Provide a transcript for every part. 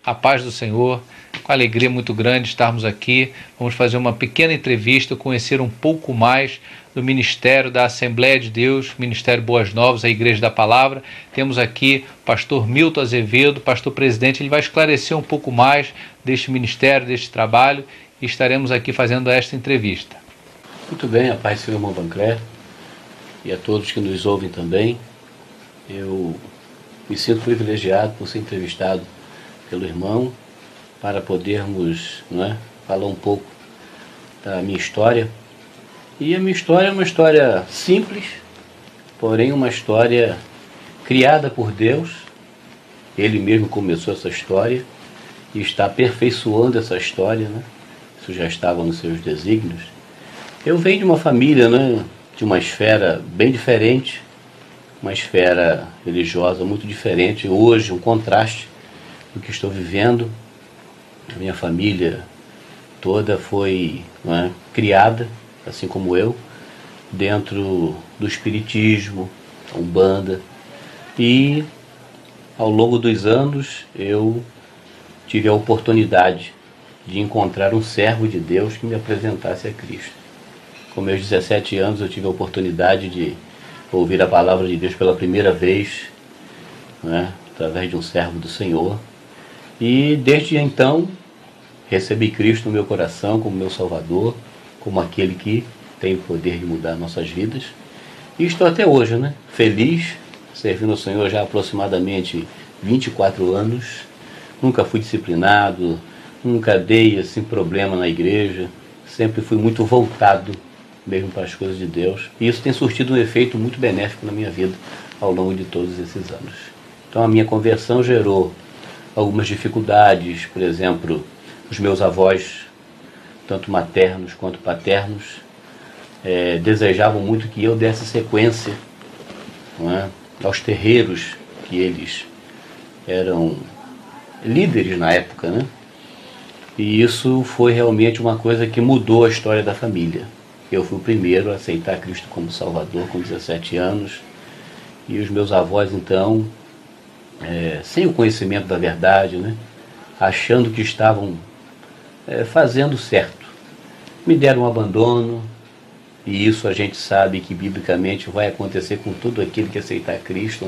A paz do Senhor, com alegria muito grande estarmos aqui. Vamos fazer uma pequena entrevista, conhecer um pouco mais do Ministério da Assembleia de Deus, Ministério Boas Novas, a Igreja da Palavra. Temos aqui o pastor Milton Azevedo, pastor presidente. Ele vai esclarecer um pouco mais deste ministério, deste trabalho, e estaremos aqui fazendo esta entrevista. Muito bem, a paz do Senhor, irmão Bancré, e a todos que nos ouvem também. Eu me sinto privilegiado por ser entrevistado pelo irmão, para podermos, falar um pouco da minha história. E a minha história é uma história simples, porém uma história criada por Deus. Ele mesmo começou essa história e está aperfeiçoando essa história, Isso já estava nos seus desígnios. Eu venho de uma família, de uma esfera bem diferente, uma esfera religiosa muito diferente. Hoje, um contraste do que estou vivendo. A minha família toda foi criada, assim como eu, dentro do espiritismo, da Umbanda. E ao longo dos anos eu tive a oportunidade de encontrar um servo de Deus que me apresentasse a Cristo. Com meus 17 anos eu tive a oportunidade de ouvir a palavra de Deus pela primeira vez, através de um servo do Senhor. E desde então recebi Cristo no meu coração como meu Salvador, como aquele que tem o poder de mudar nossas vidas. E estou até hoje, feliz, servindo ao Senhor já há aproximadamente 24 anos. Nunca fui disciplinado, nunca dei problema na igreja. Sempre fui muito voltado mesmo para as coisas de Deus. E isso tem surtido um efeito muito benéfico na minha vida ao longo de todos esses anos. Então a minha conversão gerou algumas dificuldades. Por exemplo, os meus avós, tanto maternos quanto paternos, desejavam muito que eu desse sequência aos terreiros que eles eram líderes na época, E isso foi realmente uma coisa que mudou a história da família. Eu fui o primeiro a aceitar Cristo como Salvador com 17 anos, e os meus avós, então, sem o conhecimento da verdade, achando que estavam fazendo certo, me deram um abandono. E isso a gente sabe que biblicamente vai acontecer com todo aquele que aceitar Cristo,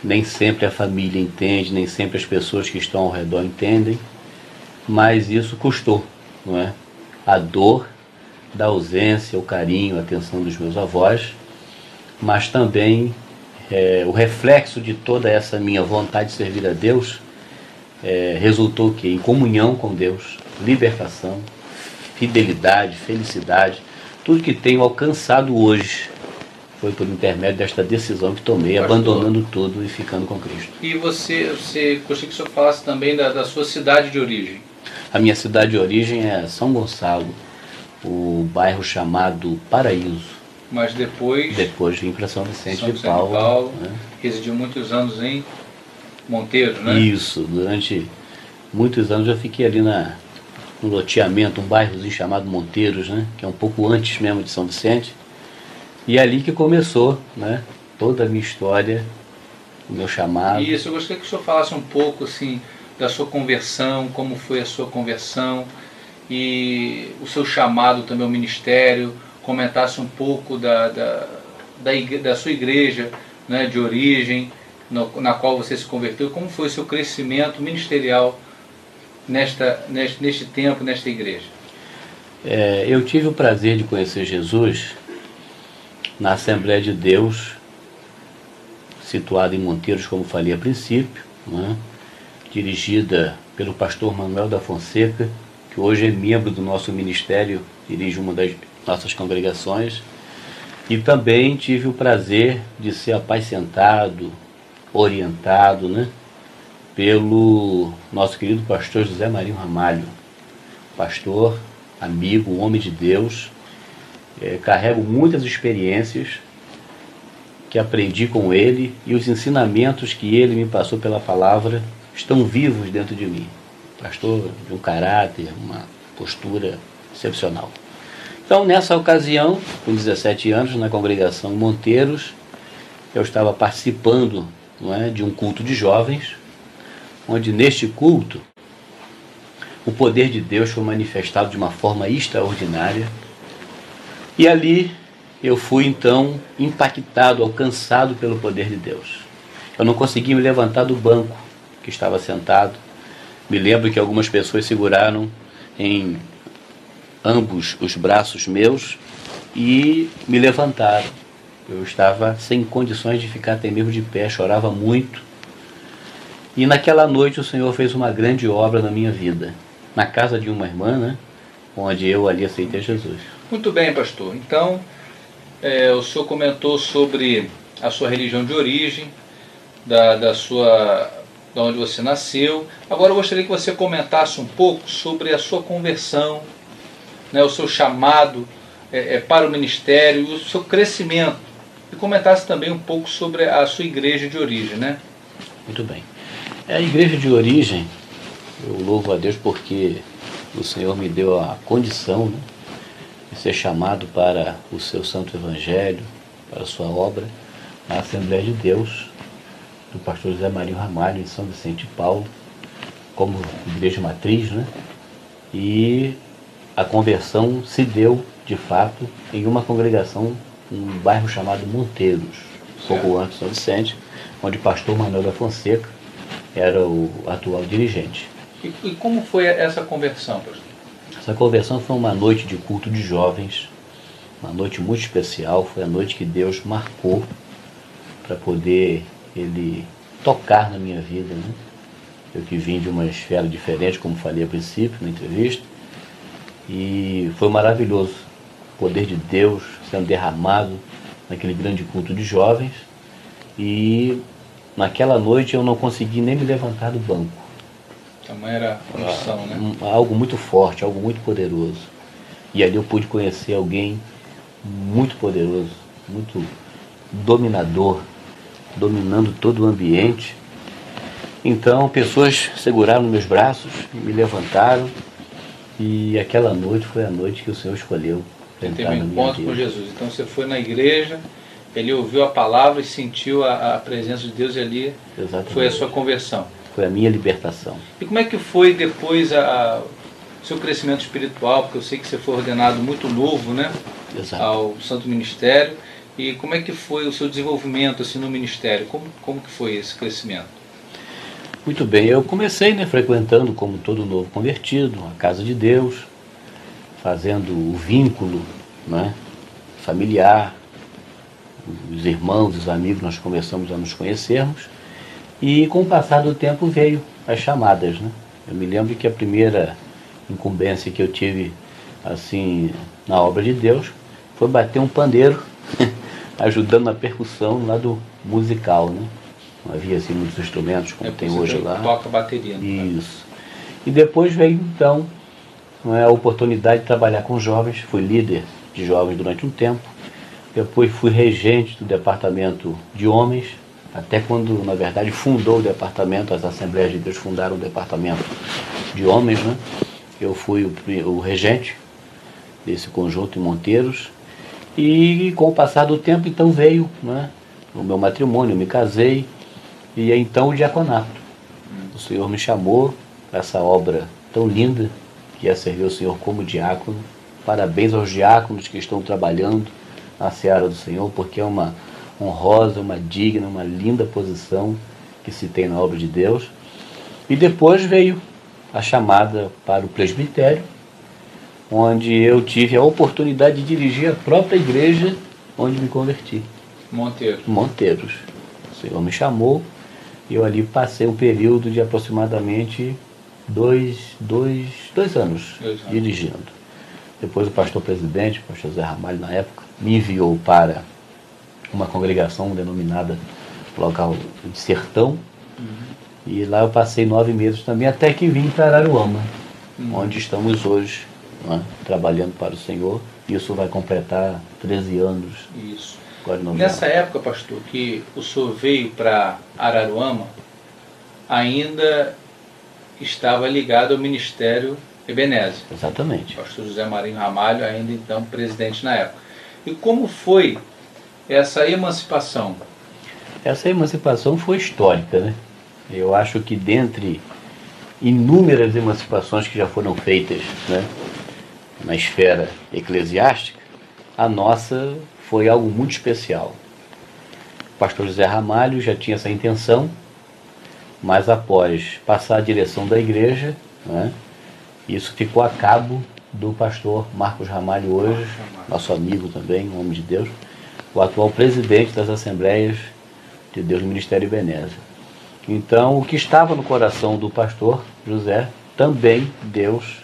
Nem sempre a família entende, nem sempre as pessoas que estão ao redor entendem, mas isso custou, A dor da ausência, o carinho, a atenção dos meus avós, mas também o reflexo de toda essa minha vontade de servir a Deus resultou que em comunhão com Deus, libertação, fidelidade, felicidade, tudo que tenho alcançado hoje foi por intermédio desta decisão que tomei, pastor, abandonando tudo e ficando com Cristo. E você gostaria que o senhor falasse também da sua cidade de origem? A minha cidade de origem é São Gonçalo, o bairro chamado Paraíso. Mas depois vim para São Vicente de Paulo. Residiu muitos anos em Monteiro, Isso, durante muitos anos eu fiquei ali no loteamento, um bairrozinho chamado Monteiros, que é um pouco antes mesmo de São Vicente. E é ali que começou, toda a minha história, o meu chamado. Isso, eu gostaria que o senhor falasse um pouco, assim, da sua conversão, como foi a sua conversão e o seu chamado também ao ministério, comentasse um pouco da sua igreja, de origem, na qual você se converteu, como foi o seu crescimento ministerial neste tempo, nesta igreja. Eu tive o prazer de conhecer Jesus na Assembleia de Deus, situada em Monteiros, como falei a princípio, dirigida pelo pastor Manuel da Fonseca, que hoje é membro do nosso ministério, dirige uma das nossas congregações. E também tive o prazer de ser apacentado, orientado, pelo nosso querido pastor José Marinho Ramalho, pastor, amigo, homem de Deus. Carrego muitas experiências que aprendi com ele, e os ensinamentos que ele me passou pela palavra estão vivos dentro de mim. Pastor de um caráter, uma postura excepcional. Então, nessa ocasião, com 17 anos, na congregação Monteiros, eu estava participando de um culto de jovens, onde neste culto o poder de Deus foi manifestado de uma forma extraordinária. E ali eu fui então impactado, alcançado pelo poder de Deus. Eu não consegui me levantar do banco que estava sentado. Me lembro que algumas pessoas seguraram em ambos os braços meus e me levantaram. Eu estava sem condições de ficar até mesmo de pé, chorava muito. E naquela noite o Senhor fez uma grande obra na minha vida, na casa de uma irmã, né, onde eu ali aceitei Jesus. Muito bem, pastor. Então, o senhor comentou sobre a sua religião de origem, da onde você nasceu. Agora eu gostaria que você comentasse um pouco sobre a sua conversão, né, o seu chamado para o ministério e o seu crescimento. E comentasse também um pouco sobre a sua igreja de origem, né? Muito bem. A igreja de origem, eu louvo a Deus porque o Senhor me deu a condição, né, de ser chamado para o seu santo evangelho, para a sua obra, na Assembleia de Deus, do pastor José Marinho Ramalho, em São Vicente de Paulo, como igreja matriz, né? E a conversão se deu, de fato, em uma congregação, um bairro chamado Monteiros, pouco antes de São Vicente, onde o pastor Manuel da Fonseca era o atual dirigente. E como foi essa conversão, pastor? Essa conversão foi uma noite de culto de jovens, uma noite muito especial, foi a noite que Deus marcou para poder Ele tocar na minha vida, né? Eu que vim de uma esfera diferente, como falei a princípio na entrevista, e foi maravilhoso o poder de Deus sendo derramado naquele grande culto de jovens. E naquela noite eu não consegui nem me levantar do banco. Tamanha era a condição, né? Algo muito forte, algo muito poderoso. E ali eu pude conhecer alguém muito poderoso, muito dominador, dominando todo o ambiente. Então pessoas seguraram meus braços, me levantaram, e aquela noite foi a noite que o Senhor escolheu para entrar na minha vida. Teve um encontro com Jesus. Então você foi na igreja, ele ouviu a palavra e sentiu a presença de Deus, e ali Exatamente. Foi a sua conversão. Foi a minha libertação. E como é que foi depois o seu crescimento espiritual? Porque eu sei que você foi ordenado muito novo, né? Exato. Ao Santo Ministério. E como é que foi o seu desenvolvimento assim, no ministério? Como que foi esse crescimento? Muito bem, eu comecei, né, frequentando, como todo novo convertido, a casa de Deus, fazendo o vínculo, né, familiar, os irmãos, os amigos, nós começamos a nos conhecermos, e com o passar do tempo veio as chamadas, né? Eu me lembro que a primeira incumbência que eu tive assim na obra de Deus foi bater um pandeiro ajudando na percussão lá do musical, né? Não havia assim muitos instrumentos como tem hoje lá. Toca bateria. Isso. E depois veio então a oportunidade de trabalhar com jovens. Fui líder de jovens durante um tempo. Depois fui regente do departamento de homens, até quando na verdade fundou o departamento. As Assembleias de Deus fundaram o departamento de homens, né? Eu fui o regente desse conjunto em Monteiros. E com o passar do tempo então veio, né, o meu matrimônio, eu me casei. E então o diaconato. O Senhor me chamou para essa obra tão linda, que é servir o Senhor como diácono. Parabéns aos diáconos que estão trabalhando na seara do Senhor, porque é uma honrosa, uma digna, uma linda posição que se tem na obra de Deus. E depois veio a chamada para o presbitério, onde eu tive a oportunidade de dirigir a própria igreja onde me converti. Monteiros. O Senhor me chamou. E eu ali passei um período de aproximadamente dois anos dirigindo. Depois o pastor presidente, o pastor José Ramalho, na época, me enviou para uma congregação denominada local de Sertão. E lá eu passei 9 meses também, até que vim para Araruama, onde estamos hoje, né, trabalhando para o Senhor. Isso vai completar 13 anos. Isso. Nessa época, pastor, que o senhor veio para Araruama, ainda estava ligado ao Ministério Ebenezer. Exatamente. O pastor José Marinho Ramalho, ainda então presidente na época. E como foi essa emancipação? Essa emancipação foi histórica, né? Eu acho que dentre inúmeras emancipações que já foram feitas, né, na esfera eclesiástica, a nossa foi algo muito especial. O pastor José Ramalho já tinha essa intenção, mas após passar a direção da igreja, né, isso ficou a cabo do pastor Marcos Ramalho hoje, nosso amigo também, um homem de Deus, o atual presidente das Assembleias de Deus no Ministério Ebenezer. Então, o que estava no coração do pastor José, também Deus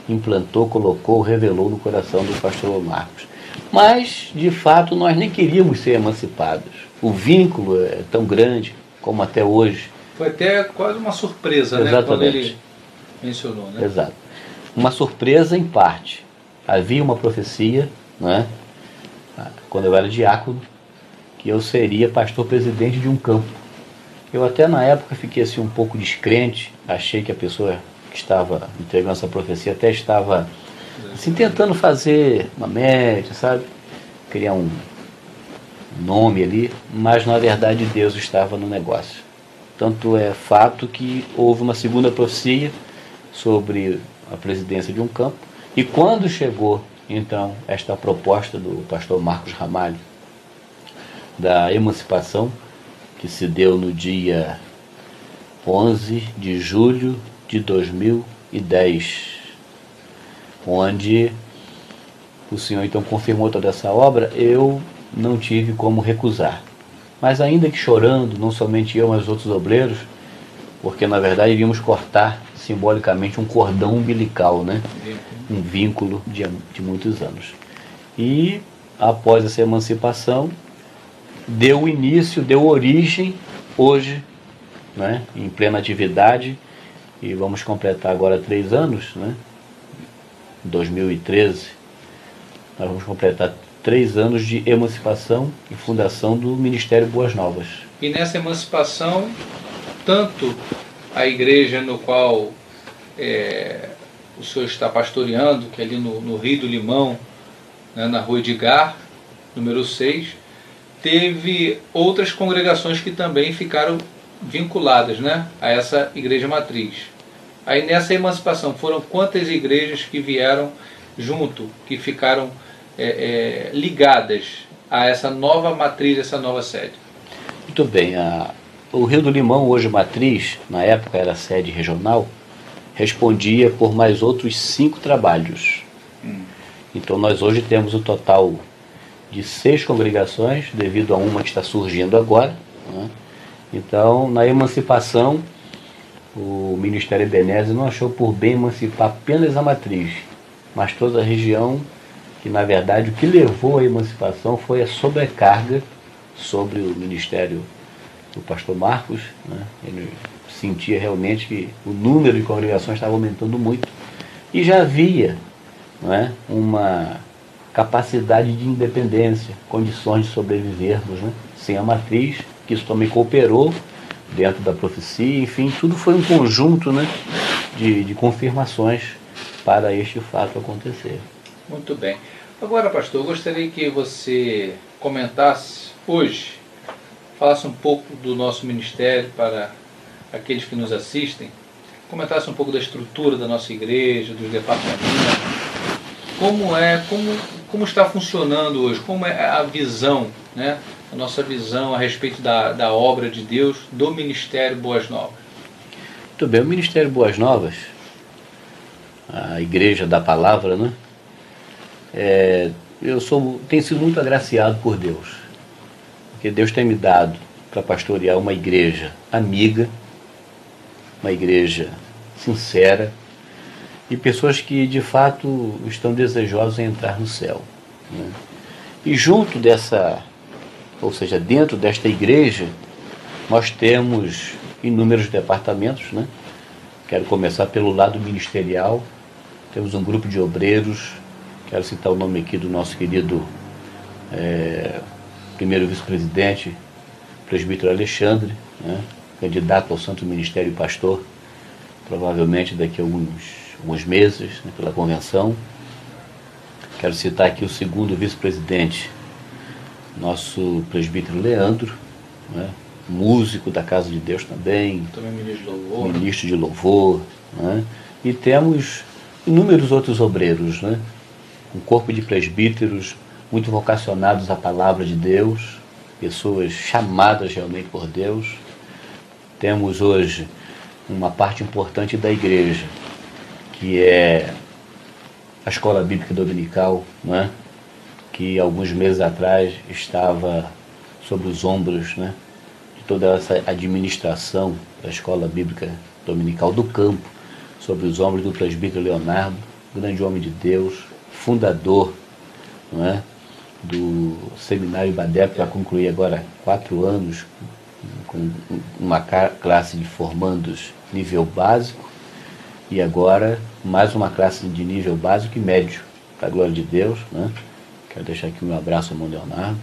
implantou, colocou, revelou no coração do pastor Marcos. Mas, de fato, nós nem queríamos ser emancipados. O vínculo é tão grande como até hoje. Foi até quase uma surpresa, exatamente, né, quando ele mencionou, né? Exato. Uma surpresa em parte. Havia uma profecia, né, quando eu era diácono, que eu seria pastor-presidente de um campo. Eu até na época fiquei assim um pouco descrente, achei que a pessoa que estava entregando essa profecia até estava assim, tentando fazer uma média, sabe? Criar um nome ali, mas na verdade Deus estava no negócio. Tanto é fato que houve uma segunda profecia sobre a presidência de um campo, e quando chegou então esta proposta do pastor Marcos Ramalho da emancipação, que se deu no dia 11 de julho de 2010, onde o Senhor então confirmou toda essa obra, eu não tive como recusar. Mas ainda que chorando, não somente eu, mas os outros obreiros, porque na verdade iríamos cortar simbolicamente um cordão umbilical, né? Um vínculo de muitos anos. E após essa emancipação, deu início, deu origem, hoje, né, em plena atividade, e vamos completar agora 3 anos, né? 2013, nós vamos completar 3 anos de emancipação e fundação do Ministério Boas Novas. E nessa emancipação, tanto a igreja no qual o senhor está pastoreando, que é ali no Rio do Limão, né, na Rua Edgar, número 6, teve outras congregações que também ficaram vinculadas, né, a essa igreja matriz. Aí nessa emancipação foram quantas igrejas que vieram junto, que ficaram ligadas a essa nova matriz, essa nova sede? Muito bem, o Rio do Limão, hoje matriz, na época era sede regional, respondia por mais outros 5 trabalhos. Então nós hoje temos um total de 6 congregações, devido a uma que está surgindo agora, né? Então, na emancipação, o Ministério Ebenezer não achou por bem emancipar apenas a matriz, mas toda a região, que na verdade o que levou à emancipação foi a sobrecarga sobre o ministério do pastor Marcos, né? Ele sentia realmente que o número de congregações estava aumentando muito, e já havia, né, uma capacidade de independência, condições de sobrevivermos, né, sem a matriz, que isso também cooperou dentro da profecia, enfim, tudo foi um conjunto, né, de confirmações para este fato acontecer. Muito bem. Agora, pastor, eu gostaria que você comentasse hoje, falasse um pouco do nosso ministério para aqueles que nos assistem, comentasse um pouco da estrutura da nossa igreja, dos departamentos, como está funcionando hoje, como é a visão, né, a nossa visão a respeito da obra de Deus, do Ministério Boas Novas. Muito bem, o Ministério Boas Novas, a Igreja da Palavra, né, tenho sido muito agraciado por Deus, porque Deus tem me dado para pastorear uma igreja amiga, uma igreja sincera, e pessoas que de fato estão desejosas em entrar no céu, né? E junto dessa, ou seja, dentro desta igreja, nós temos inúmeros departamentos, né? Quero começar pelo lado ministerial. Temos um grupo de obreiros, quero citar o nome aqui do nosso querido primeiro vice-presidente, presbítero Alexandre, né? Candidato ao Santo Ministério e pastor, provavelmente daqui a alguns meses, né, pela convenção. Quero citar aqui o segundo vice-presidente, nosso presbítero Leandro, né, músico da Casa de Deus também ministro de louvor. Ministro de louvor, né? E temos inúmeros outros obreiros, né? Um corpo de presbíteros muito vocacionados à palavra de Deus, pessoas chamadas realmente por Deus. Temos hoje uma parte importante da igreja, que é a Escola Bíblica Dominical, né? Que alguns meses atrás estava sobre os ombros, né, de toda essa administração da Escola Bíblica Dominical do Campo, sobre os ombros do presbítero Leonardo, grande homem de Deus, fundador, não é, do Seminário Ibadé, que vai concluir agora 4 anos, com uma classe de formandos nível básico, e agora mais uma classe de nível básico e médio, para a glória de Deus, né? Quero deixar aqui o meu abraço ao irmão Leonardo.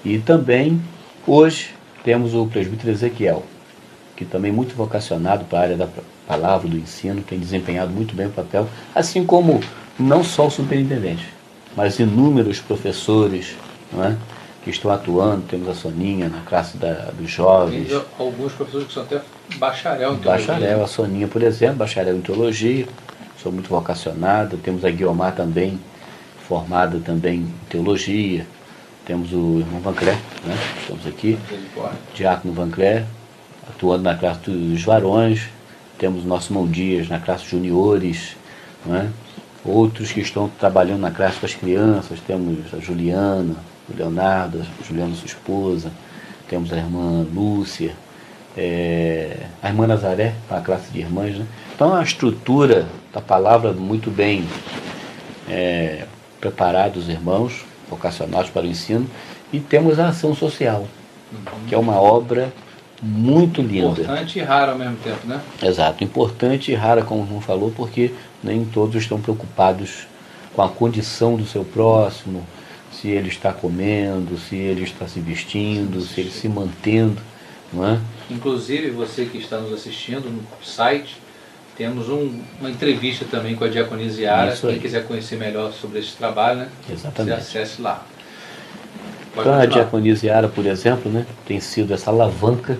E também, hoje, temos o presbítero Ezequiel, que também é muito vocacionado para a área da palavra, do ensino, tem desempenhado muito bem o papel, assim como não só o superintendente, mas inúmeros professores, não é, que estão atuando. Temos a Soninha na classe dos jovens. Tem alguns professores que são até bacharel em teologia. Bacharel, a Soninha, por exemplo, bacharel em teologia, sou muito vocacionada. Temos a Guiomar também, formada também em teologia. Temos o irmão Vancré, né? Estamos aqui, Diácono Vancré, atuando na classe dos varões. Temos o nosso irmão Dias na classe juniores, né? Outros que estão trabalhando na classe com as crianças. Temos a Juliana, o Leonardo, a Juliana, sua esposa. Temos a irmã Lúcia, a irmã Nazaré, a classe de irmãs, né? Então a estrutura da palavra muito bem preparados, irmãos, vocacionados para o ensino. E temos a ação social, que é uma obra muito linda. Importante e rara ao mesmo tempo, né? Exato, importante e rara, como o irmão falou, porque nem todos estão preocupados com a condição do seu próximo, se ele está comendo, se ele está se vestindo, se ele se mantendo, não é? Inclusive, você que está nos assistindo no site, temos uma entrevista também com a Diaconisa Yara. Quem quiser conhecer melhor sobre esse trabalho, né? Exatamente. Você acesse lá. Então a Diaconisa Yara, por exemplo, né, tem sido essa alavanca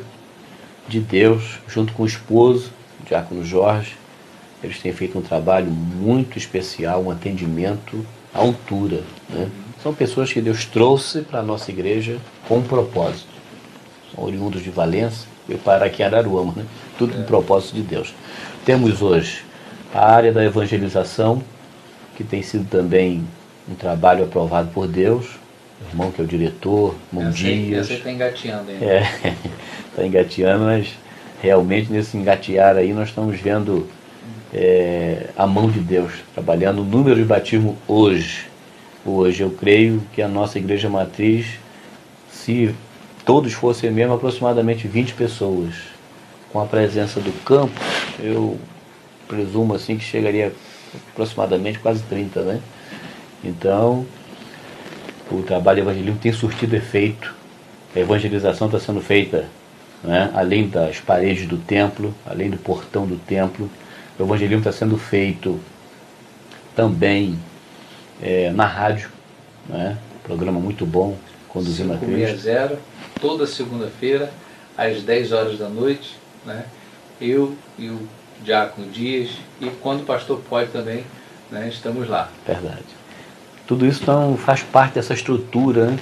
de Deus, junto com o esposo, o Diácono Jorge. Eles têm feito um trabalho muito especial, um atendimento à altura, né? São pessoas que Deus trouxe para a nossa igreja com um propósito. São oriundos de Valença e para aqui em Araruama, né? Tudo com propósito de Deus. Temos hoje a área da evangelização, que tem sido também um trabalho aprovado por Deus. O irmão que é o diretor, irmão Dias. Você está engateando ainda. Está engateando, mas realmente nesse engatear aí nós estamos vendo a mão de Deus trabalhando. O número de batismo hoje eu creio que a nossa igreja matriz, se todos fossem mesmo, aproximadamente 20 pessoas. Com a presença do campo, eu presumo assim que chegaria aproximadamente quase 30, né? Então, o trabalho evangelístico tem surtido efeito. A evangelização está sendo feita, né, além das paredes do templo, além do portão do templo. O evangelismo está sendo feito também na rádio, né? Programa muito bom, conduzindo a Cristo. 560, toda segunda-feira, às 10 horas da noite, né? Eu e o Diácono Dias, e quando o pastor pode também, né, estamos lá. Verdade. Tudo isso então faz parte dessa estrutura,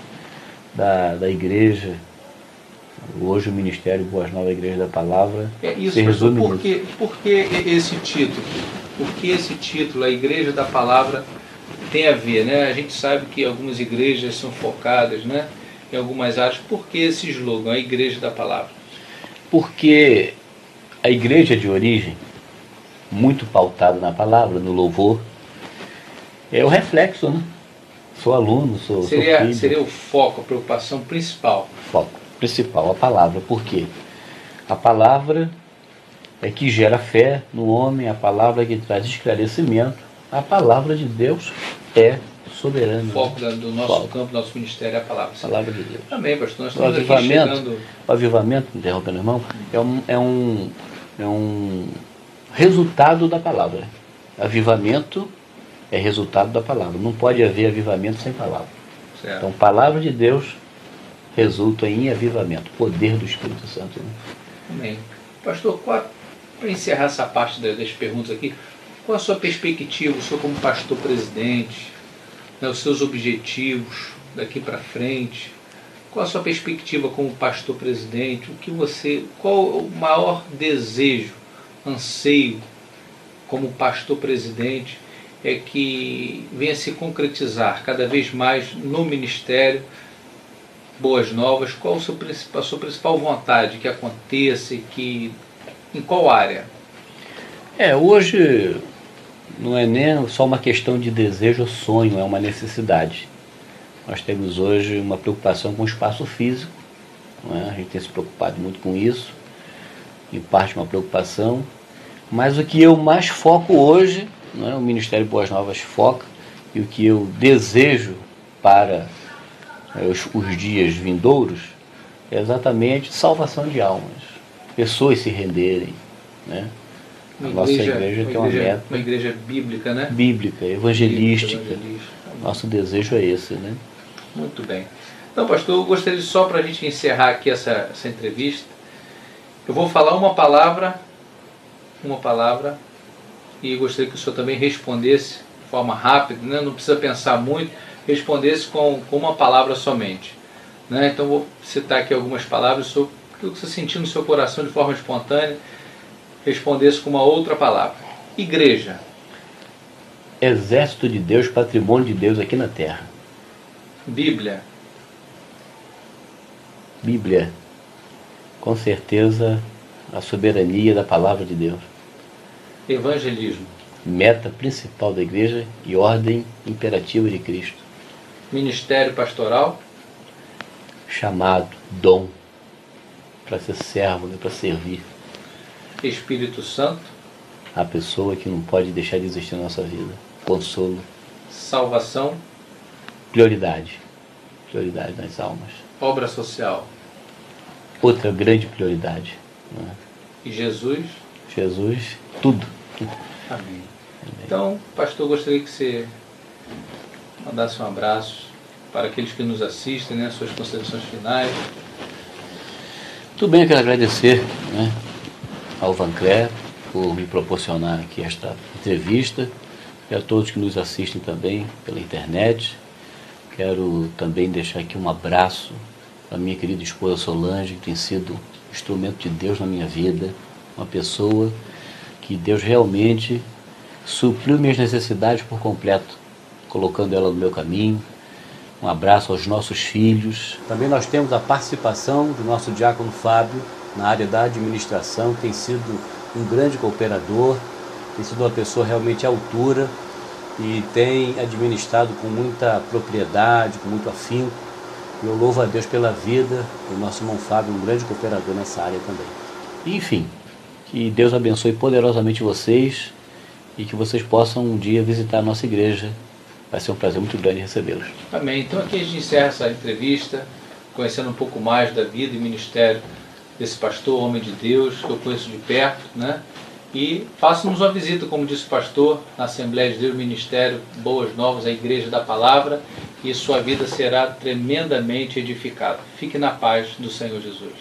né, da igreja. Hoje o Ministério Boas Novas, a Igreja da Palavra, isso, se resume nisso. Por que esse título? Por que esse título, a Igreja da Palavra, tem a ver, né? A gente sabe que algumas igrejas são focadas, né, em algumas áreas. Por que esse slogan, a Igreja da Palavra? Porque a igreja de origem, muito pautada na palavra, no louvor, é o reflexo, né? Sou aluno, sou filho. Seria o foco, a preocupação principal. Foco principal, a palavra. Por quê? A palavra é que gera fé no homem, a palavra é que traz esclarecimento. A palavra de Deus é soberana. O foco do nosso campo, do nosso ministério é a palavra. A palavra de Deus. Amém, pastor. Nós estamos aqui chegando... O avivamento, interrompendo o irmão, é um resultado da palavra. Avivamento é resultado da palavra. Não pode haver avivamento sem palavra. Certo. Então, palavra de Deus resultam em avivamento, poder do Espírito Santo. Né? Amém. Pastor, para encerrar essa parte das perguntas aqui, qual a sua perspectiva, o senhor como pastor presidente, né, os seus objetivos daqui para frente? Qual a sua perspectiva como pastor presidente? Qual o maior desejo, anseio como pastor presidente é que venha se concretizar cada vez mais no ministério Boas Novas? Qual a sua principal vontade que aconteça e em qual área? Hoje não é nem só uma questão de desejo ou sonho, é uma necessidade. Nós temos hoje uma preocupação com o espaço físico, não é? A gente tem se preocupado muito com isso, em parte uma preocupação, mas o que eu mais foco hoje, não é? O Ministério Boas Novas foca, e o que eu desejo para os dias vindouros é exatamente salvação de almas, pessoas se renderem, né? A nossa igreja tem uma meta. Uma igreja bíblica, né? Bíblica, evangelística. Nosso desejo é esse, né? Muito bem. Então, pastor, eu gostaria só para a gente encerrar aqui essa entrevista, eu vou falar uma palavra, e gostaria que o senhor também respondesse de forma rápida, né? Não precisa pensar muito, respondesse com uma palavra somente. Né? Então, vou citar aqui algumas palavras, o que você sentiu no seu coração de forma espontânea, respondesse com uma outra palavra. Igreja. Exército de Deus, patrimônio de Deus aqui na terra. Bíblia. Bíblia, com certeza, a soberania da palavra de Deus. Evangelismo. Meta principal da igreja e ordem imperativa de Cristo. Ministério pastoral. Chamado, dom, para ser servo, né, para servir. Espírito Santo. A pessoa que não pode deixar de existir na nossa vida. Consolo. Salvação. Prioridade nas almas. Obra social. Outra grande prioridade. Né? E Jesus? Jesus, tudo. Amém. Então, pastor, gostaria que você mandasse um abraço para aqueles que nos assistem, né, suas considerações finais. Tudo bem, eu quero agradecer, né, ao Vancler por me proporcionar aqui esta entrevista e a todos que nos assistem também pela internet. Quero também deixar aqui um abraço à minha querida esposa Solange, que tem sido instrumento de Deus na minha vida, uma pessoa que Deus realmente supriu minhas necessidades por completo, colocando ela no meu caminho. Um abraço aos nossos filhos. Também nós temos a participação do nosso diácono Fábio na área da administração, que tem sido um grande cooperador, tem sido uma pessoa realmente à altura e tem administrado com muita propriedade, com muito afinco. E eu louvo a Deus pela vida do nosso irmão Fábio, um grande cooperador nessa área também. E, enfim, que Deus abençoe poderosamente vocês e que vocês possam um dia visitar a nossa igreja. Vai ser um prazer muito grande recebê-los. Amém. Então aqui a gente encerra essa entrevista, conhecendo um pouco mais da vida e ministério desse pastor, homem de Deus, que eu conheço de perto, né? E faça-nos uma visita, como disse o pastor, na Assembleia de Deus, Ministério Boas Novas, a Igreja da Palavra, e sua vida será tremendamente edificada. Fique na paz do Senhor Jesus.